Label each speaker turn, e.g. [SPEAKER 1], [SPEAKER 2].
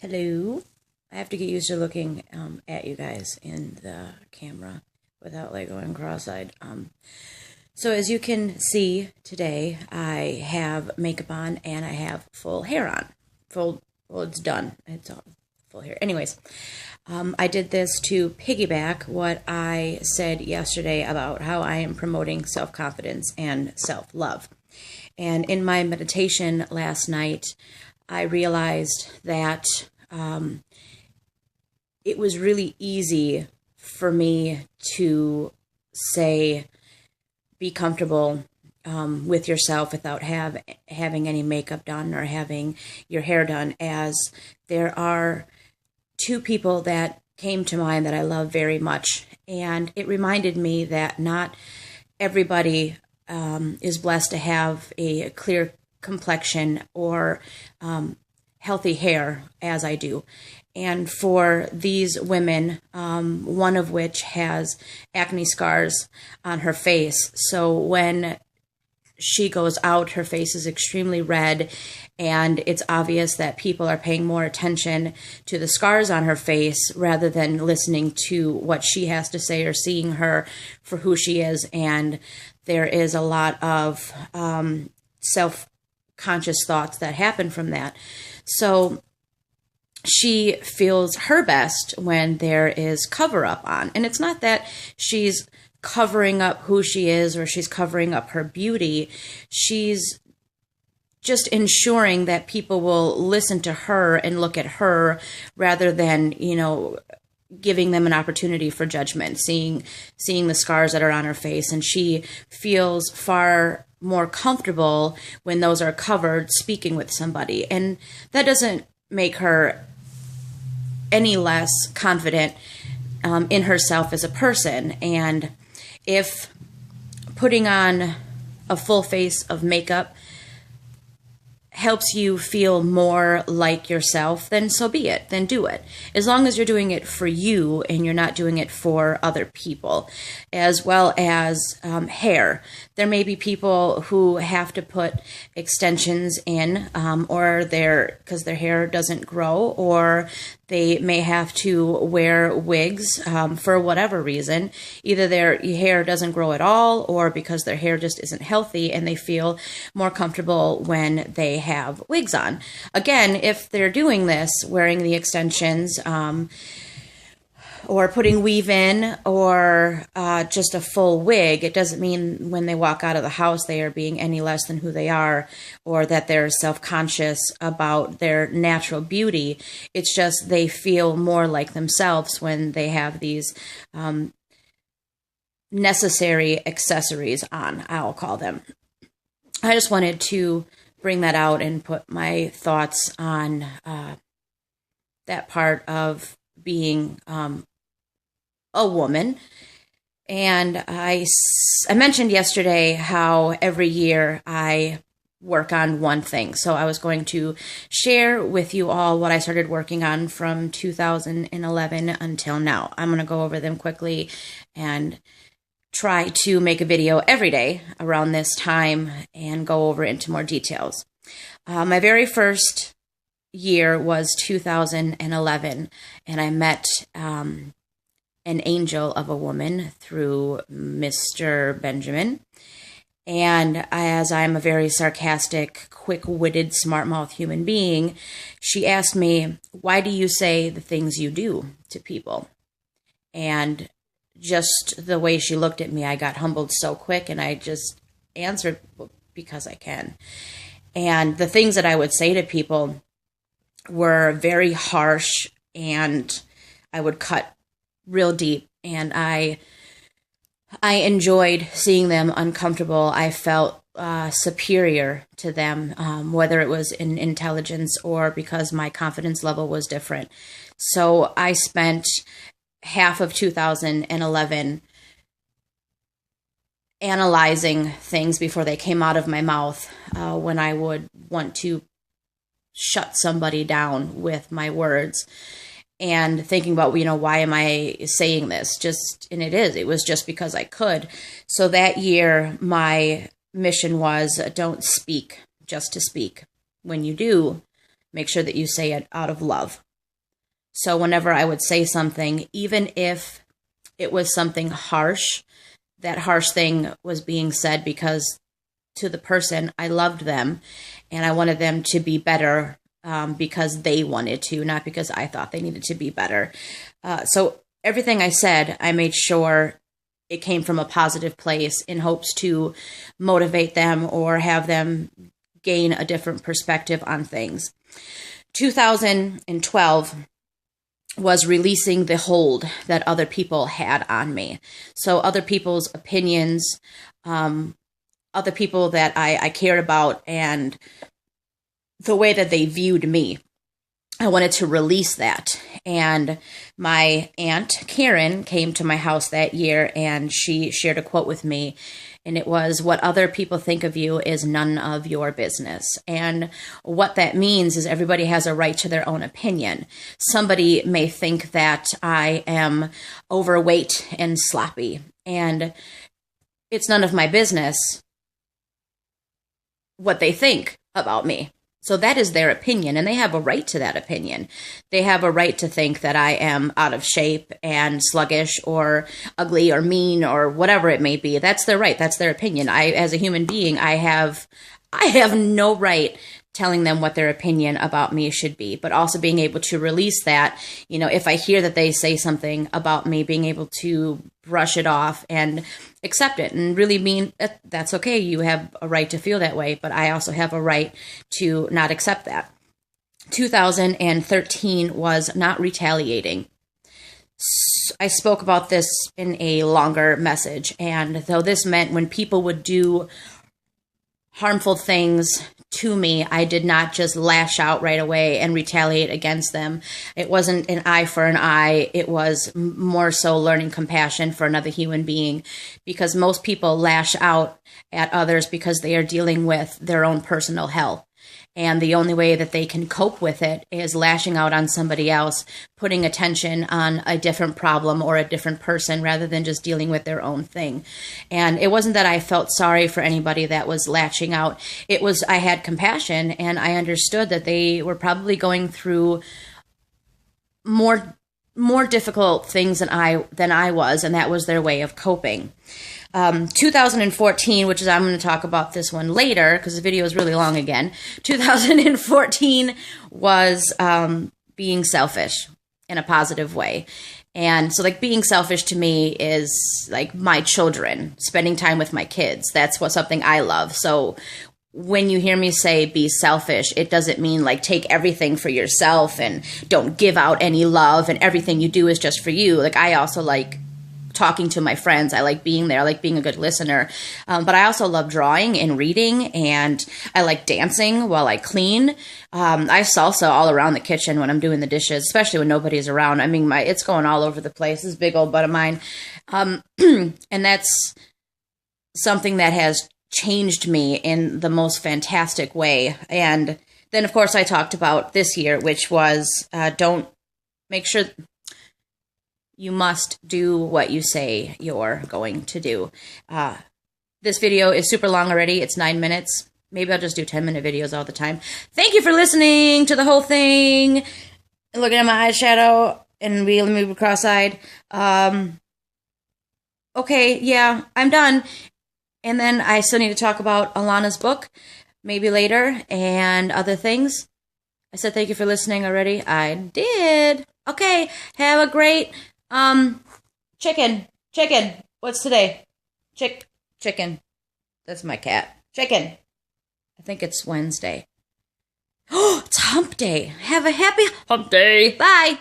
[SPEAKER 1] Hello. I have to get used to looking at you guys in the camera without like going cross-eyed. So as you can see today, I have makeup on and I have full hair on. Well, it's done. It's all full hair. Anyways, I did this to piggyback what I said yesterday about how I am promoting self-confidence and self-love. And in my meditation last night, I realized that it was really easy for me to say, be comfortable with yourself without having any makeup done or having your hair done, as there are two people that came to mind that I love very much. And it reminded me that not everybody is blessed to have a clear complexion or healthy hair as I do. And for these women, one of which has acne scars on her face. So when she goes out, her face is extremely red, and it's obvious that people are paying more attention to the scars on her face rather than listening to what she has to say or seeing her for who she is. And there is a lot of self-conscious thoughts that happen from that. So she feels her best when there is cover-up on. And it's not that she's covering up who she is or she's covering up her beauty. She's just ensuring that people will listen to her and look at her rather than, giving them an opportunity for judgment, seeing the scars that are on her face. And she feels far more comfortable when those are covered speaking with somebody. And that doesn't make her any less confident in herself as a person. And if putting on a full face of makeup helps you feel more like yourself, then so be it, then do it. As long as you're doing it for you and you're not doing it for other people. As well as hair. There may be people who have to put extensions in because their hair doesn't grow, or they may have to wear wigs for whatever reason. Either their hair doesn't grow at all, or because their hair just isn't healthy and they feel more comfortable when they have wigs on. Again, if they're doing this, wearing the extensions, or putting weave in, or just a full wig, it doesn't mean when they walk out of the house they are being any less than who they are, or that they're self-conscious about their natural beauty. It's just they feel more like themselves when they have these necessary accessories on, I'll call them. I just wanted to bring that out and put my thoughts on that part of being a woman. And I mentioned yesterday how every year I work on one thing. So I was going to share with you all what I started working on from 2011 until now. I'm going to go over them quickly and try to make a video every day around this time and go over into more details. My very first year was 2011, and I met an angel of a woman through Mr. Benjamin. And as I'm a very sarcastic, quick-witted, smart-mouthed human being, she asked me, why do you say the things you do to people? And just the way she looked at me, I got humbled so quick, and I just answered, because I can. And the things that I would say to people were very harsh, and I would cut real deep, and I enjoyed seeing them uncomfortable. I felt superior to them, whether it was in intelligence or because my confidence level was different. So I spent half of 2011 analyzing things before they came out of my mouth, when I would want to shut somebody down with my words, and thinking about, why am I saying this? It was just because I could. So that year, my mission was, don't speak just to speak. When you do, make sure that you say it out of love. So whenever I would say something, even if it was something harsh, that harsh thing was being said because to the person, I loved them and I wanted them to be better because they wanted to, not because I thought they needed to be better. So everything I said, I made sure it came from a positive place in hopes to motivate them or have them gain a different perspective on things. 2012 was releasing the hold that other people had on me. So other people's opinions, other people that I cared about, and the way that they viewed me. I wanted to release that. And my aunt, Karen, came to my house that year and she shared a quote with me. And it was, "What other people think of you is none of your business." And what that means is everybody has a right to their own opinion. Somebody may think that I am overweight and sloppy, and it's none of my business what they think about me. So that is their opinion, and they have a right to that opinion. They have a right to think that I am out of shape and sluggish or ugly or mean or whatever it may be. That's their right. That's their opinion. As a human being, I have no right telling them what their opinion about me should be, but also being able to release that, if I hear that they say something about me, being able to brush it off and accept it and really mean that's okay. You have a right to feel that way, but I also have a right to not accept that. 2013 was not retaliating. I spoke about this in a longer message, and though this meant when people would do harmful things to me, I did not just lash out right away and retaliate against them. It wasn't an eye for an eye. It was more so learning compassion for another human being, because most people lash out at others because they are dealing with their own personal hell. And the only way that they can cope with it is lashing out on somebody else, putting attention on a different problem or a different person rather than just dealing with their own thing. And it wasn't that I felt sorry for anybody that was lashing out. It was I had compassion, and I understood that they were probably going through more difficult things than I was, and that was their way of coping. 2014, which is, I'm going to talk about this one later because the video is really long again. 2014 was being selfish in a positive way. And so being selfish to me is like my children, spending time with my kids. That's something I love. So when you hear me say be selfish, it doesn't mean take everything for yourself and don't give out any love and everything you do is just for you. I also like talking to my friends. I like being there. I like being a good listener. But I also love drawing and reading, and I like dancing while I clean. I salsa all around the kitchen when I'm doing the dishes, especially when nobody's around. I mean, it's going all over the place, this big old butt of mine. And that's something that has changed me in the most fantastic way. And then, of course, I talked about this year, which was you must do what you say you're going to do. This video is super long already. It's 9 minutes. Maybe I'll just do 10-minute videos all the time. Thank you for listening to the whole thing. Looking at my eyeshadow and let me be cross-eyed. Okay, yeah, I'm done. And then I still need to talk about Alana's book, maybe later, and other things. I said thank you for listening already. I did. Okay, have a great chicken. What's today? Chicken. That's my cat. Chicken. I think it's Wednesday. Oh, it's hump day. Have a happy hump day. Bye.